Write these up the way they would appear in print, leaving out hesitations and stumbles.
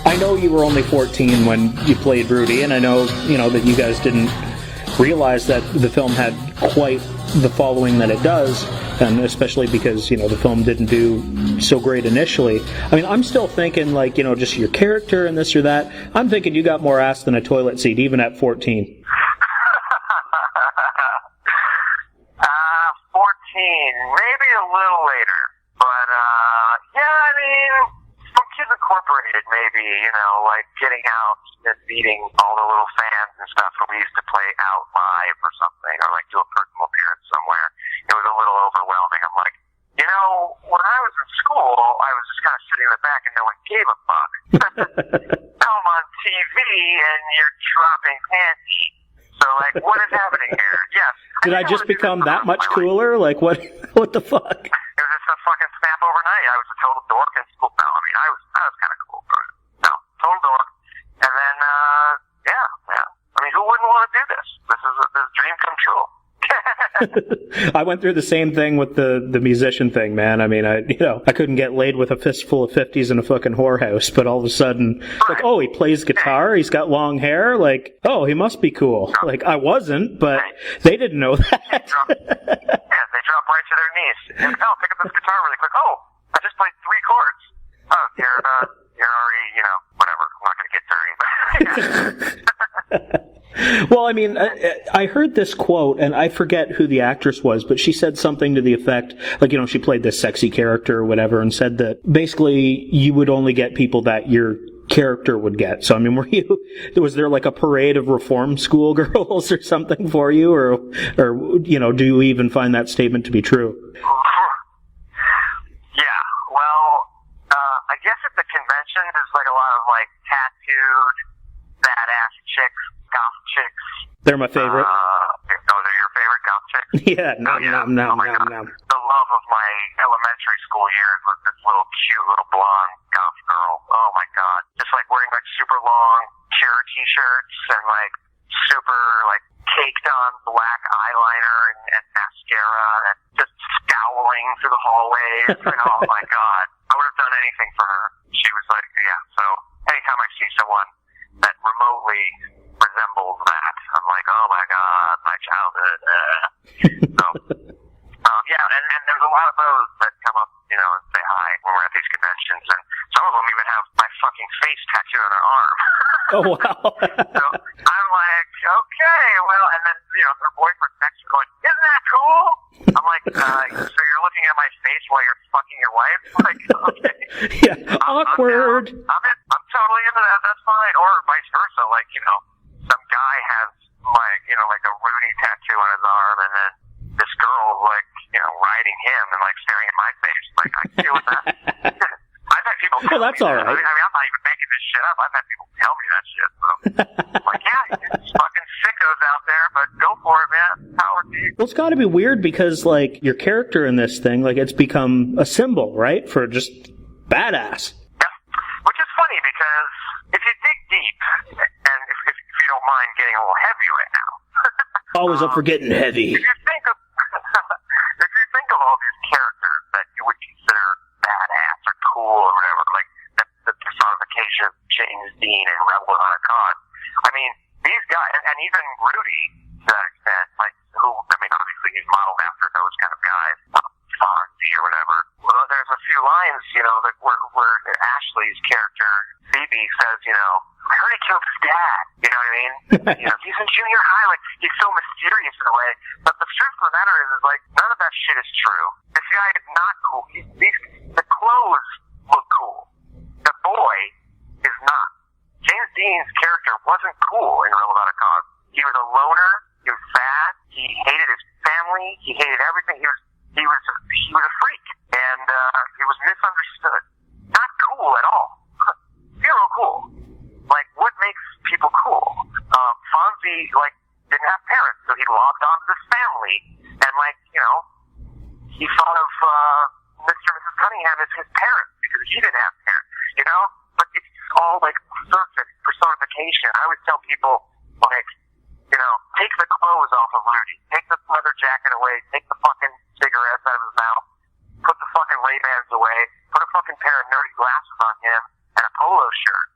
I know you were only 14 when you played Rudy, and I know, that you guys didn't realize that the film had quite the following that it does, and especially because, the film didn't do so great initially. I mean, I'm still thinking, just your character and this or that. I'm thinking you got more ass than a toilet seat, even at 14. 14, maybe a little later. But, some Kids Incorporated, maybe, getting out and meeting all the little fans and stuff, and we used to play out live or something, or, do a personal appearance somewhere. It was a little overwhelming. I'm like, when I was in school, I was just kind of sitting in the back and no one gave a fuck. Now I'm on TV and you're dropping panties. So, what is happening here? Yes. Did I just become that much cooler? What the fuck? It was just a fucking snap overnight. I was a total dork in school. No, I mean, I was kind of cool, but no, total dork. And then, yeah. I mean, who wouldn't want to do this? This is a dream come true. I went through the same thing with the musician thing, man. I mean, I couldn't get laid with a fistful of 50s in a fucking whorehouse, but all of a sudden, it's he plays guitar, he's got long hair, he must be cool. I wasn't, but they didn't know that. They drop right to their knees. And, pick up this guitar really quick. I just played 3 chords. You're already, whatever. I'm not going to get dirty, but Well, I mean, I heard this quote, and I forget who the actress was, but she said something to the effect, she played this sexy character or whatever, and said that basically you would only get people that your character would get. So, I mean, was there a parade of reform school girls or something for you, or do you even find that statement to be true? Yeah, well, I guess at the convention there's a lot of tattooed, badass chicks, goth chicks. They're my favorite. They're your favorite goth chicks? Yeah, no. The love of my elementary school years was this cute little blonde goth girl. Oh my god. Just wearing super long Cure t-shirts and super caked on black eyeliner and mascara and just scowling through the hallways. Oh my god. I would have done anything for her. She was so anytime I see someone that remotely resembles that, I'm like, oh my god, my childhood. So, and there's a lot of those that come up, and say hi when we're at these conventions, and some of them even have my fucking face tattooed on their arm. Oh wow. So I'm like, okay, well, and then, their boyfriend's next to me going, isn't that cool? I'm like, so you're looking at my face while you're fucking your wife? Okay. Yeah, awkward. I'm totally into that, that's fine. Or vice versa, some guy has a Rudy tattoo on his arm, and then this girl riding him and staring at my face. I can deal with that. I've had people tell that's me all that. right. I mean, I'm not even making this shit up. I've had people tell me that shit. So, yeah, there's fucking sickos out there, but go for it, man. Power to you. Well, it's got to be weird because, your character in this thing, it's become a symbol, right, for just badass. Yeah, which is funny because if you dig deep, and if you don't mind getting a little heavy right now. Always up for getting heavy. If you think of all these characters that you would consider badass or cool or whatever, the personification of James Dean and Rebel Without a Cause, I mean, these guys, and even Rudy, to that extent, obviously he's modeled after those kind of guys, Fonzie or whatever. Well, there's a few lines, that where Ashley's character, Phoebe, says, I heard he killed his dad. You know what I mean? He's in junior high. He's so mysterious in a way. But the truth of the matter is none of that shit is true. This guy is not cool. The clothes look cool. The boy is not. James Dean's character wasn't cool in Rebel Without a Cause. He was a loner. He was fat. He hated his family. He hated everything. He was a freak. And he was misunderstood. Not cool at all. Zero cool. What makes people cool? Fonzie, didn't have parents, so he logged on to this family, and, he thought of Mr. and Mrs. Cunningham as his parents, because he didn't have parents, But it's all, surface personification. I always tell people, take the clothes off of Rudy, take the leather jacket away, take the fucking cigarettes out of his mouth, put the fucking Ray-Bans away, put a fucking pair of nerdy glasses on him, and a polo shirt.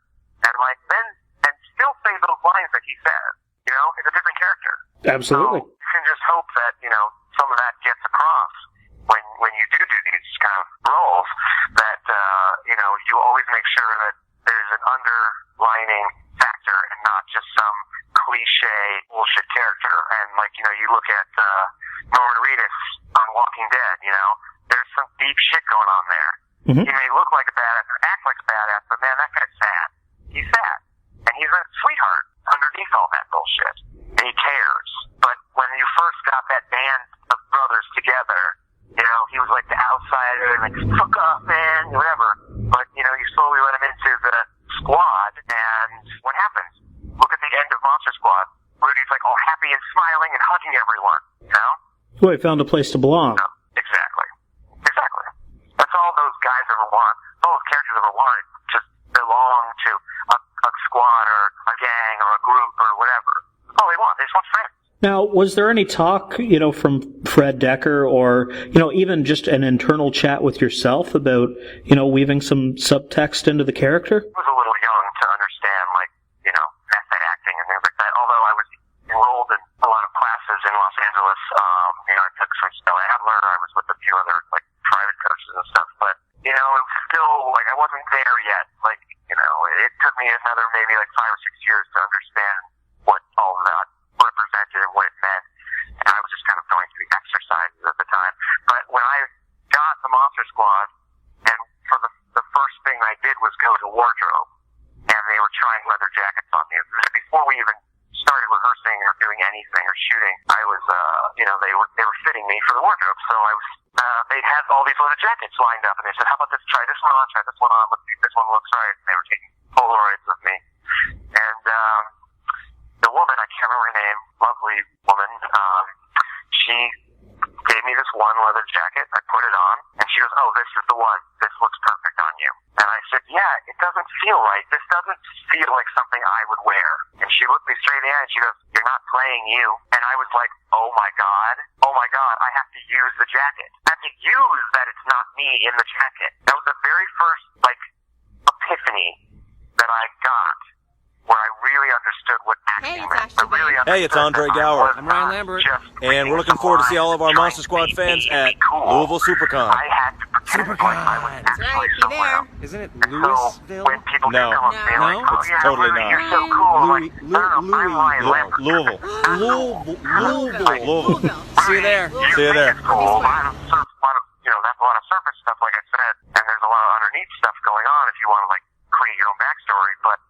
Absolutely. So you can just hope that, some of that gets across when you do these kind of roles, that, you always make sure that there's an underlining factor and not just some cliche bullshit character. And you look at Norman Reedus on Walking Dead, there's some deep shit going on there. Mm-hmm. He may look like a badass or act like a badass, but man, that guy's sad. He's sad. And he's a sweetheart underneath all that bullshit. And he cares. But when you first got that band of brothers together, he was like the outsider and like, fuck off, man, whatever. But, you slowly let him into the squad, and what happens? Look at the end of Monster Squad. Rudy's like all happy and smiling and hugging everyone, Well, he found a place to belong. No, exactly. That's all those guys ever want. All those characters ever want, just belong to a squad or a gang or a group or whatever. That's all they want. They just want friends. Now, was there any talk, from Fred Decker or, even just an internal chat with yourself about, weaving some subtext into the character? I was a little young to understand, method acting and things like that. Although I was enrolled in a lot of classes in Los Angeles, I took some Stella Adler. I was with a few other, private coaches and stuff. But, it was still, I wasn't there yet. It took me another maybe 5 or 6 years to understand what all of that represented and what it meant, and I was just kind of going through the exercises at the time. But when I got the Monster Squad, and for the first thing I did was go to wardrobe, and they were trying leather jackets on me. Before we even started rehearsing or doing anything or shooting, I was, they were fitting me for the wardrobe. So I was, they had all these leather jackets lined up, and they said, how about this? Try this one on, let's see if this one looks right. And they were taking Polaroids of me, and the woman, I can't remember her name, lovely woman, she gave me this one leather jacket. I put it on, and she goes, oh, this is the one. This looks perfect on you. And I said, yeah, it doesn't feel right. This doesn't feel like something I would wear. And she looked me straight in the eye, and she goes, you're not playing you. And I was like, oh my God, I have to use the jacket. I have to use that it's not me in the jacket. That was the very first, epiphany that I got, where I really understood what acting meant. Hey, it's Andre Gower. I'm Ryan Lambert. And we're looking forward to see all of our Monster Squad fans at Louisville SuperCon. I had to pretend like I was actually somewhere. Isn't it So Louisville? when people No. come up to me like, oh It's yeah, totally Rudy, not. you're so cool. I'm like, no, I'm Ryan Lambert. Louisville. See you there. See you there. It's cool. That's a lot of surface stuff, like I said, and there's a lot of underneath stuff going on if you want to create your own backstory. But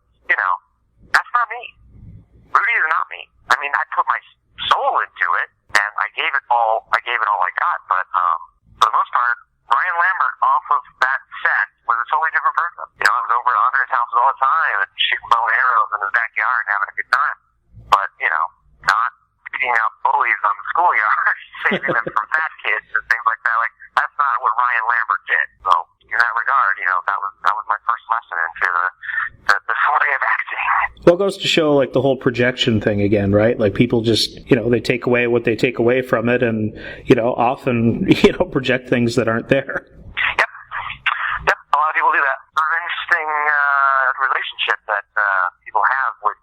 that's not me. Rudy is not me. I mean, I put my soul into it, and I gave it all I got. But for the most part, Ryan Lambert off of that set was a totally different person. I was over at Andre's house all the time and shooting bow and arrows in his backyard and having a good time. But not beating out bullies on the schoolyard, saving them from fat kids and things like that. That's not what Ryan Lambert did. So in that regard, that was my first lesson into the way of acting. Well, it goes to show, the whole projection thing again, right? People just, they take away what they take away from it and, often, project things that aren't there. Yep. A lot of people do that. It's an interesting relationship that people have with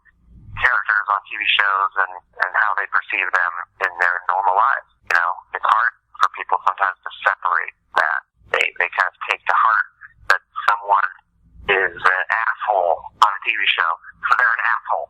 characters on TV shows and how they perceive them in their normal lives. It's hard for people sometimes to separate that. They kind of take to heart that someone is an asshole on a TV show, so they're an asshole.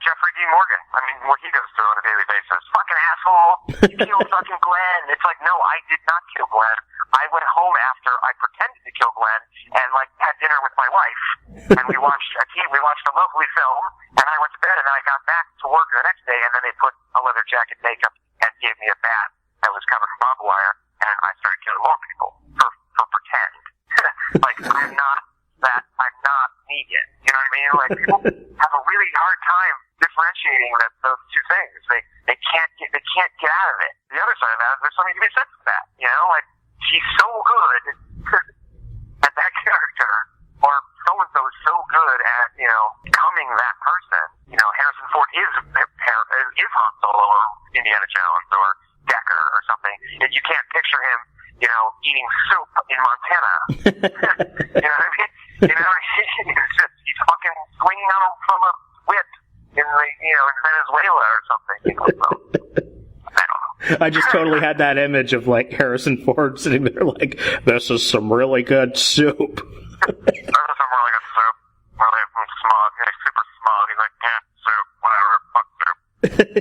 Jeffrey D. Morgan, I mean, what he goes through on a daily basis. Fucking asshole, you killed fucking Glenn. It's like, no, I did not kill Glenn. I went home after I pretended to kill Glenn and had dinner with my wife, and we watched a lovely film, and I went to bed, and then I got back to work the next day, and then they put a leather jacket, makeup, and gave me a bat that was covered in barbed wire, and I started killing more people for pretend. I'm not Negan. You know what I mean? People have a really hard time differentiating those two things. They can't get out of it. The other side of that is there's something to be said for that. He's so good at that character, or so-and-so is so good at, becoming that person. Harrison Ford is Han Solo or Indiana Jones or Decker or something. You can't picture him, eating soup in Montana. You know what I mean? He's fucking swinging from a whip instead of Venezuela or something. You know, so, I don't know. I just totally had that image of like Harrison Ford sitting there like, this is some really good soup. This is some really good soup. Really smug. Yeah, super smug. He's like, yeah, soup, whatever, fuck soup.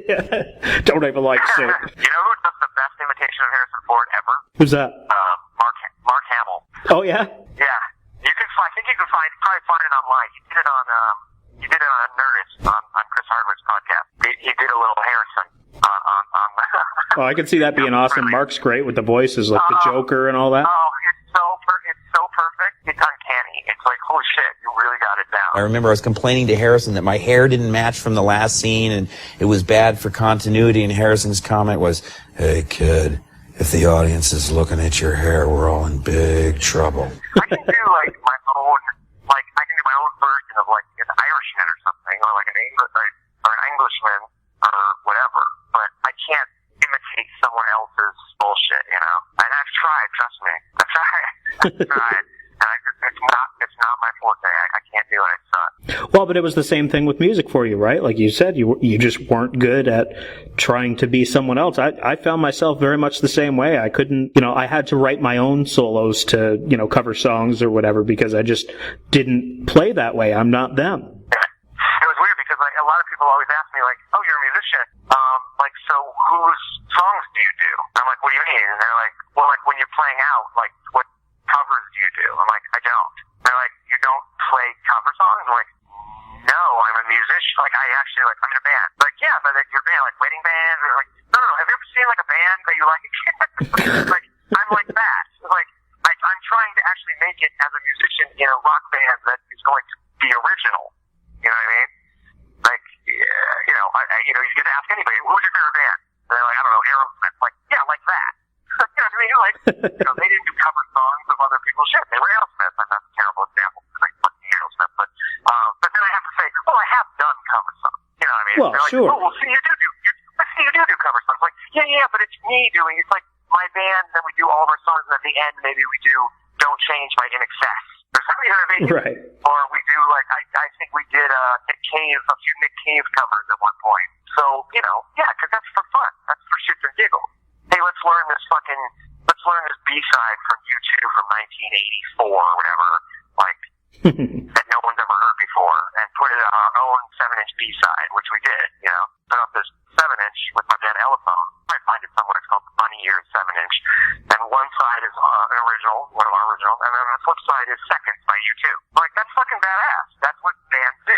Yeah. Don't even like soup. You know who does the best imitation of Harrison Ford ever? Who's that? Mark Hamill. Oh, yeah? Yeah. I think you can probably find it online. He did it on Nerdist on Chris Hardwick's podcast. He did a little Harrison on Oh, I can see that being awesome. Mark's great with the voices, like the Joker and all that. Oh, it's so perfect. It's uncanny. It's like, holy shit, you really got it down. I remember I was complaining to Harrison that my hair didn't match from the last scene and it was bad for continuity, and Harrison's comment was, "Hey, kid, if the audience is looking at your hair, we're all in big trouble." I can do like my own version of like an Irishman or something, or like an Englishman or whatever. But I can't imitate someone else's bullshit, you know. And I've tried, trust me. I've tried. And it's not my forte. I can't do it. I suck. Well, but it was the same thing with music for you, right? Like you said, you just weren't good at trying to be someone else. I found myself very much the same way. I couldn't, I had to write my own solos to, cover songs or whatever because I just didn't play that way. I'm not them. It was weird because a lot of people always ask me like, "Oh, you're a musician. So whose songs do you do?" I'm like, "What do you mean?" And they're like, "Well, like when you're playing out, like what covers do you do?" I'm like, "I don't." They're like, "You don't play cover songs?" I'm like, "No, I'm a musician. Like I'm in a band." Like, "Yeah, but like, your band, like wedding band?" Or like, "No. Have you ever seen like a band that you like?" Like, I'm like that. Like, I'm trying to actually make it as a musician in a rock band that is going to be original. You know what I mean? Like, you could ask anybody, "Who's your favorite band?" And they're like, "I don't know, Aerosmith." Like, yeah, like that. You know what I mean? Like, they didn't do cover songs of other people's shit. They were Aerosmith. Like, that's a terrible example. Like, fucking Aerosmith. But then I have to say, well, I have done cover songs. You know what I mean? Well, they're like, sure. "Oh, well, see, you do cover songs." Like, yeah, but it's me doing. It's like my band, then we do all of our songs, and at the end, maybe we do "Don't Change" by In Excess. Or something, you know what I mean? Right. Or we do, like, I think we did a few Nick Cave covers at one point. So, yeah, because that's for fun. That's for shits and giggles. Hey, let's learn this B-side from U2 from 1984 or whatever, like, that no one's ever heard before, and put it on our own 7-inch B-side, which we did, Set up this 7-inch with my band Elephone. I find it somewhere. It's called Bunny Ears 7-inch. And one side is an original, one of our originals, and then the flip side is Seconds by U2. Like, that's fucking badass. That's what bands do,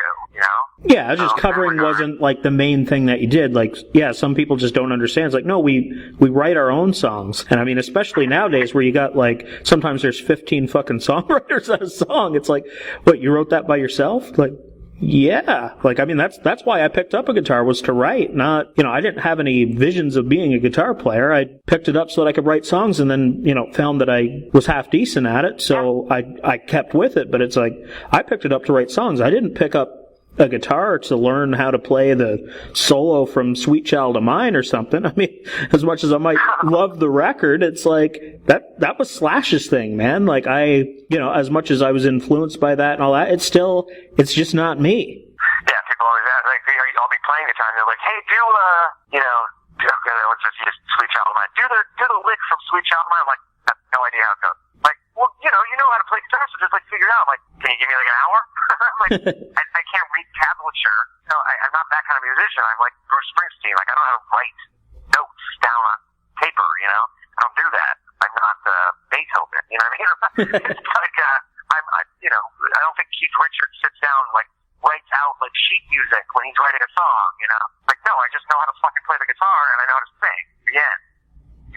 Yeah, just covering wasn't like the main thing that you did. Like, yeah, some people just don't understand. It's like, no, we write our own songs. And I mean, especially nowadays where you got like, sometimes there's 15 fucking songwriters on a song. It's like, what, you wrote that by yourself? Like, yeah. Like, I mean, that's why I picked up a guitar, was to write, not, I didn't have any visions of being a guitar player. I picked it up so that I could write songs and then, found that I was half decent at it. So I kept with it, but it's like, I picked it up to write songs. I didn't pick up a guitar to learn how to play the solo from Sweet Child of Mine or something. I mean, as much as I might love the record, it's like, that was Slash's thing, man. Like, as much as I was influenced by that and all that, it's just not me. Yeah, people always ask, like, I'll be playing guitar and they're like, "Hey, let's just use Sweet Child of Mine. Do the lick from Sweet Child of Mine." I'm like, I have no idea how it goes. Like, well, you know how to play guitar, so just like figure it out. I'm like, "Can you give me like an hour?" I'm like, I can't read tablature. I'm not that kind of musician. I'm like Bruce Springsteen. Like, I don't know how to write notes down on paper, I don't do that. I'm not Beethoven, you know what I mean? It's like, I don't think Keith Richards sits down and like writes out like sheet music when he's writing a song, Like, no, I just know how to fucking play the guitar and I know how to sing. The end.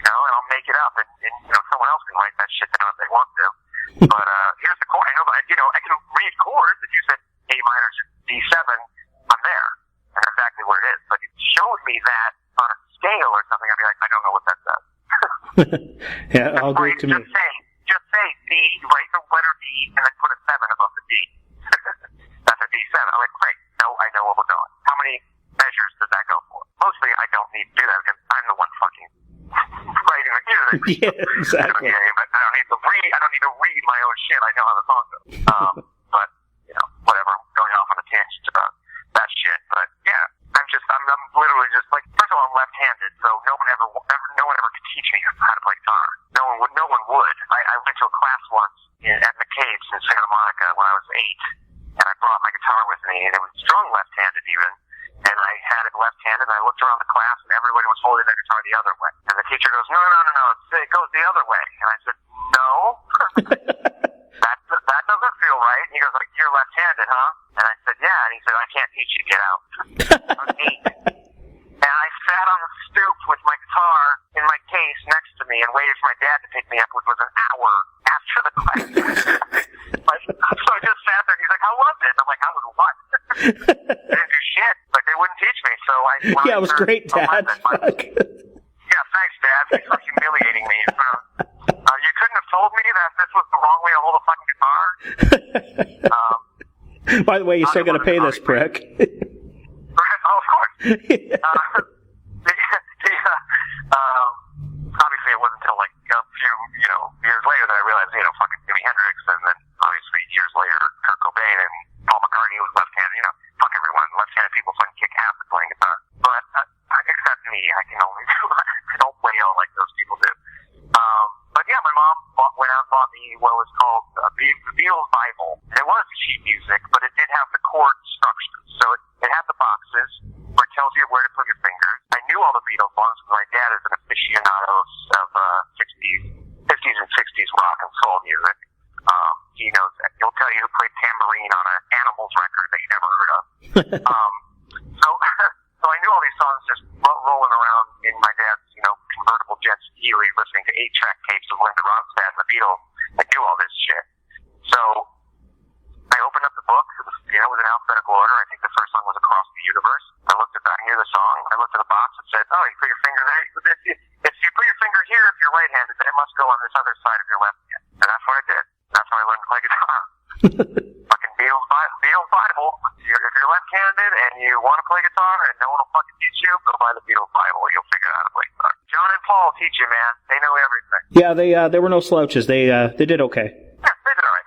And I'll make it up and someone else can write that shit down if they want to. But here's the chord. I know, I can read chords. If you said A minor to D7, I'm there. I know exactly where it is. But if you showed me that on a scale or something, I'd be like, I don't know what that says. Yeah, all great to me. Just say D, write the letter D, and then put a 7 above the D. That's a D7. I'm like, great. No, I know what we're going. How many measures does that go for? Mostly, I don't need to do that because I'm the one fucking writing the music. Yeah, exactly. But I don't need to read my own shit. I know how the song goes. But whatever. I'm going off on a tangent about that shit. But yeah, I'm left-handed, and I looked around the class, and everybody was holding their guitar the other way. And the teacher goes, no, it goes the other way. And I said, no, that doesn't feel right. And he goes, like, you're left-handed, huh? And I said, yeah. And he said, I can't teach you, get out. I was 8. And I sat on the stoop with my guitar in my case next to me and waited for my dad to pick me up, which was an hour after the class. So I just sat there, and he's like, how was it? I'm like, how was what? They didn't do shit. Like, they wouldn't teach me, so I... Yeah, it was great, Dad. Yeah, thanks, Dad. Thanks for humiliating me in front of... you couldn't have told me that this was the wrong way to hold a fucking guitar? By the way, you still gotta pay this prick. Oh, of course. Obviously, it wasn't until, like, a few, years later that I realized, fucking Jimi Hendrix, and then, obviously, years later, Kurt Cobain and Paul McCartney was left-handed, fuck everyone. Left-handed people fucking kick ass at playing guitar. But, except me, I can only do, I don't wail like those people do. But yeah, my mom went out and bought me what was called the Beatles Bible. It was sheet music, but it did have the chord structures. So it had the boxes where it tells you where to put your fingers. I knew all the Beatles songs because my dad is an aficionado of 50s and 60s rock and soul music. He knows that. He'll tell you who played tambourine on an Animals record that you never heard of. So I knew all these songs just rolling around in my dad's, convertible Jets Healy, listening to 8-track tapes of Linda Ronstadt and the Beatles. I knew all this shit. So I opened up the book. It was in alphabetical order. I think the first song was Across the Universe. I looked at that. I knew the song. I looked at the box and said, oh, you put your finger there. If you put your finger here, if you're right-handed, then it must go on this other side of your left hand. And that's what I did. That's how I learned to play guitar. Fucking Beatles Bible. If you're left-handed and you want to play guitar and no one will fucking teach you, go buy the Beatles Bible. You'll figure out how to play guitar. John and Paul teach you, man. They know everything. Yeah, they were no slouches. They did okay. Yeah, they did all right.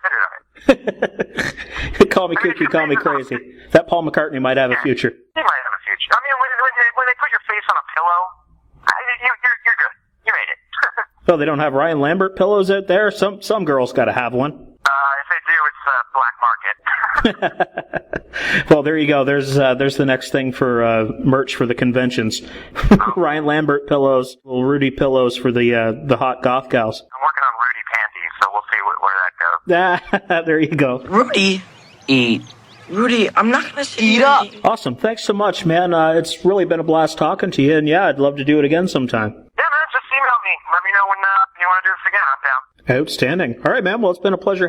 Call me kooky, call me crazy. That Paul McCartney might have a future. He might have a future. I mean, when they put your face on a pillow, you're good. You made it. Oh, they don't have Ryan Lambert pillows out there? Some girls got to have one. If they do, it's black market. Well, there you go. There's the next thing for merch for the conventions. Ryan Lambert pillows, little Rudy pillows for the hot goth gals. I'm working on Rudy panties, so we'll see where that goes. There you go. Rudy, eat. Rudy, I'm not gonna say eat up. Awesome. Thanks so much, man. It's really been a blast talking to you, and yeah, I'd love to do it again sometime. Yeah, man, just email me. Let me know when you want to do this again. I'm down. Outstanding. All right, man. Well, it's been a pleasure.